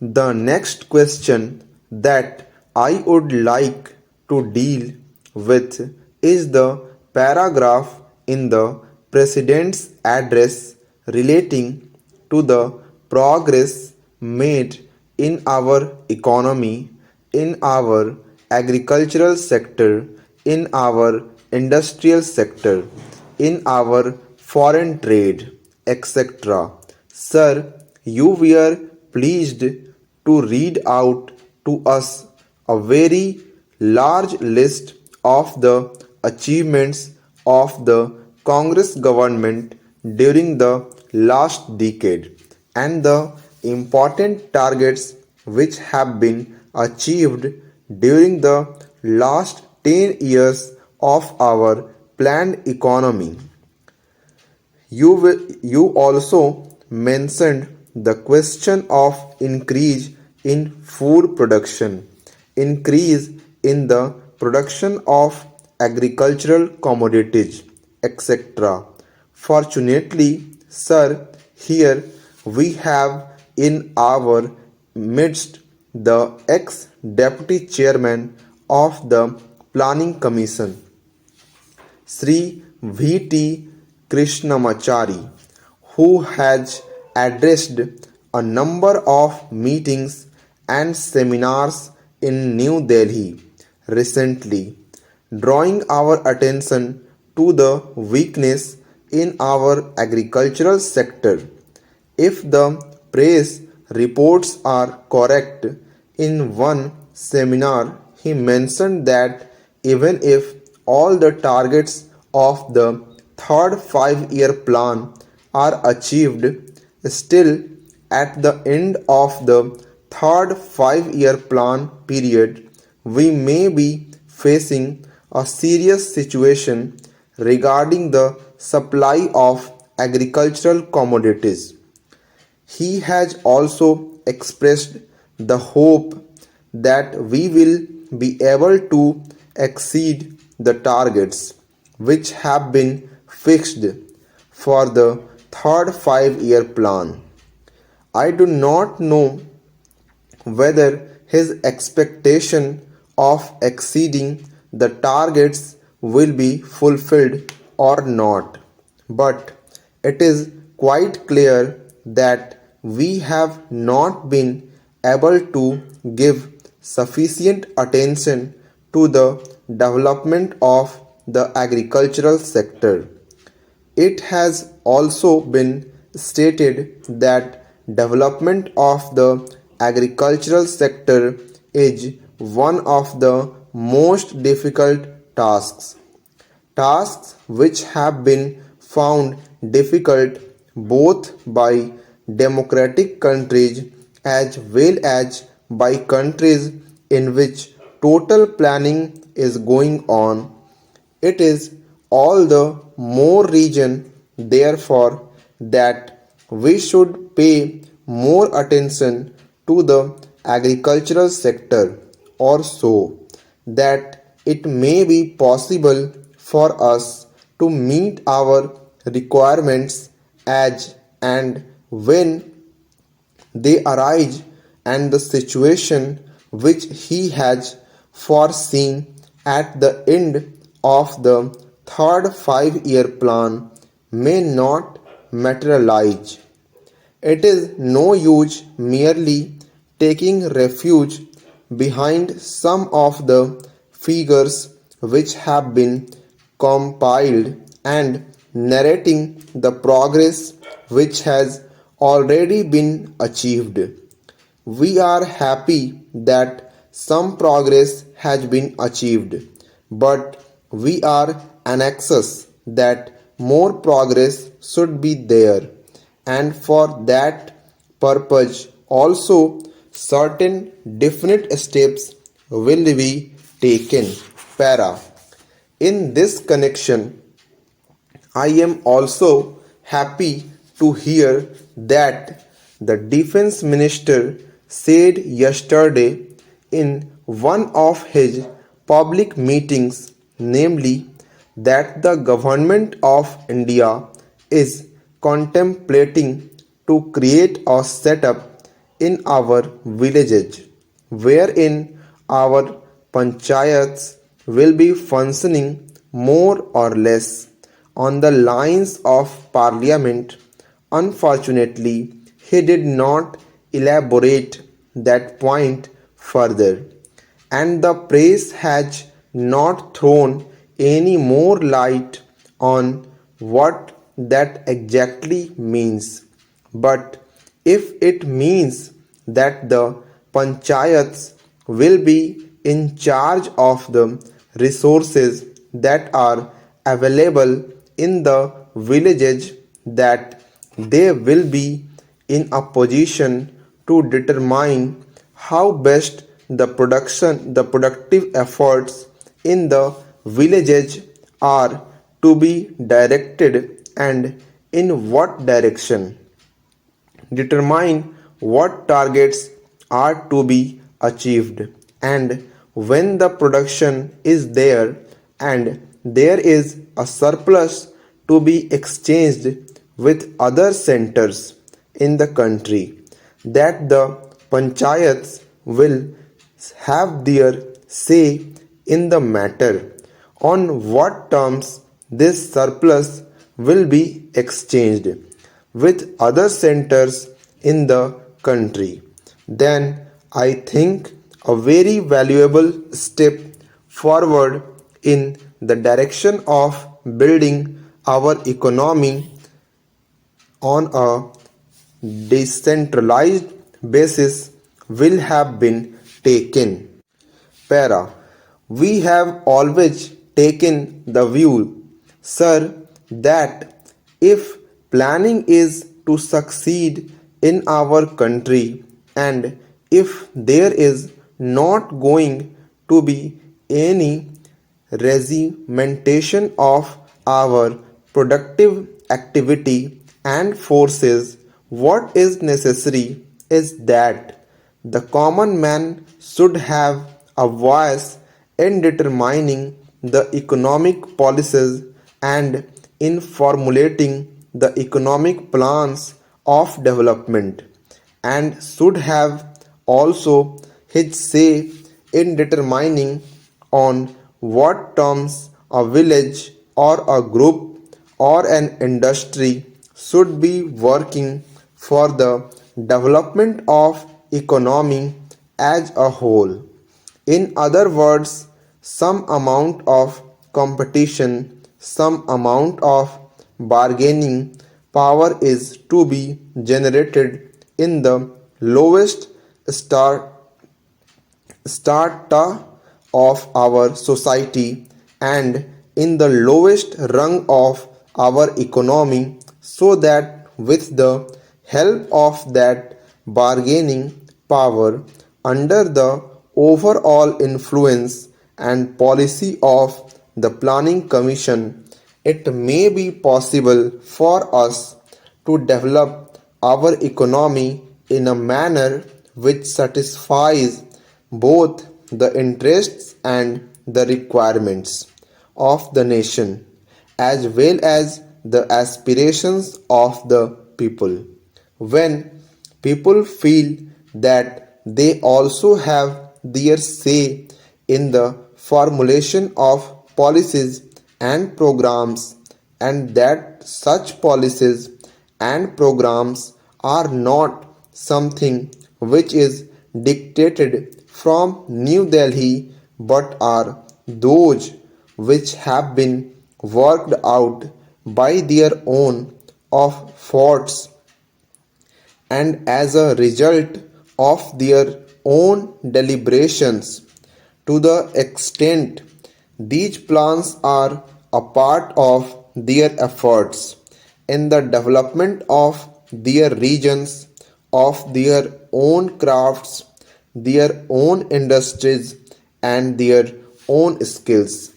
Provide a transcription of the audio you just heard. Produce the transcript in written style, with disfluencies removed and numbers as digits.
The next question that I would like to deal with is the paragraph in the President's address relating to the progress made in our economy, in our agricultural sector, in our industrial sector, in our foreign trade, etc. Sir, you were pleased to read out to us a very large list of the achievements of the Congress government during the last decade and the important targets which have been achieved during the last 10 years of our planned economy. You also mentioned the question of increase in food production, increase in the production of agricultural commodities, etc. Fortunately, sir, here we have in our midst the ex-deputy chairman of the Planning Commission, Sri V.T. Krishnamachari, who has addressed a number of meetings and seminars in New Delhi recently, drawing our attention to the weakness in our agricultural sector. If the press reports are correct, in one seminar he mentioned that even if all the targets of the third 5-year plan are achieved, still at the end of the third 5-year plan period, we may be facing a serious situation regarding the supply of agricultural commodities. He has also expressed the hope that we will be able to exceed the targets which have been fixed for the third 5-year plan. I do not know whether his expectation of exceeding the targets will be fulfilled or not, but it is quite clear that we have not been able to give sufficient attention to the development of the agricultural sector. It has also been stated that development of the agricultural sector is one of the most difficult tasks which have been found difficult both by democratic countries as well as by countries in which total planning is going on. It is all the more reason, therefore, that we should pay more attention to the agricultural sector, or so that it may be possible for us to meet our requirements as and when they arise, and the situation which he has foreseen at the end of the third 5-year plan may not materialize. It is no use merely taking refuge behind some of the figures which have been compiled and narrating the progress which has already been achieved. We are happy that some progress has been achieved, but we are anxious that more progress should be there, and for that purpose also certain definite steps will be taken. Para. In this connection, I am also happy to hear that the defense minister said yesterday in one of his public meetings, namely that the government of India is contemplating to create a setup in our villages, wherein our panchayats will be functioning more or less on the lines of parliament. Unfortunately, he did not elaborate that point further, and the press has not thrown any more light on what that exactly means. But if it means that the panchayats will be in charge of the resources that are available in the villages, that they will be in a position to determine how best the productive efforts in the villages are to be directed, and in what direction, determine what targets are to be achieved, and when the production is there and there is a surplus to be exchanged with other centers in the country, that the panchayats will have their say in the matter on what terms this surplus will be exchanged with other centers in the country. Then I think a very valuable step forward in the direction of building our economy on a decentralized basis will have been taken. Para. We have always taken the view, sir, that if planning is to succeed in our country, and if there is not going to be any regimentation of our productive activity and forces, what is necessary is that the common man should have a voice in determining the economic policies and in formulating the economic plans of development, and should have also his say in determining on what terms a village or a group or an industry should be working for the development of economy as a whole. In other words, some amount of competition, some amount of bargaining power is to be generated in the lowest strata of our society and in the lowest rung of our economy, so that with the help of that bargaining power, under the overall influence and policy of the planning commission, it may be possible for us to develop our economy in a manner which satisfies both the interests and the requirements of the nation, as well as the aspirations of the people. When people feel that they also have their say in the formulation of policies and programs, and that such policies and programs are not something which is dictated from New Delhi, but are those which have been worked out by their own of thoughts, and as a result of their own deliberations. To the extent these plans are a part of their efforts in the development of their regions, of their own crafts, their own industries, and their own skills.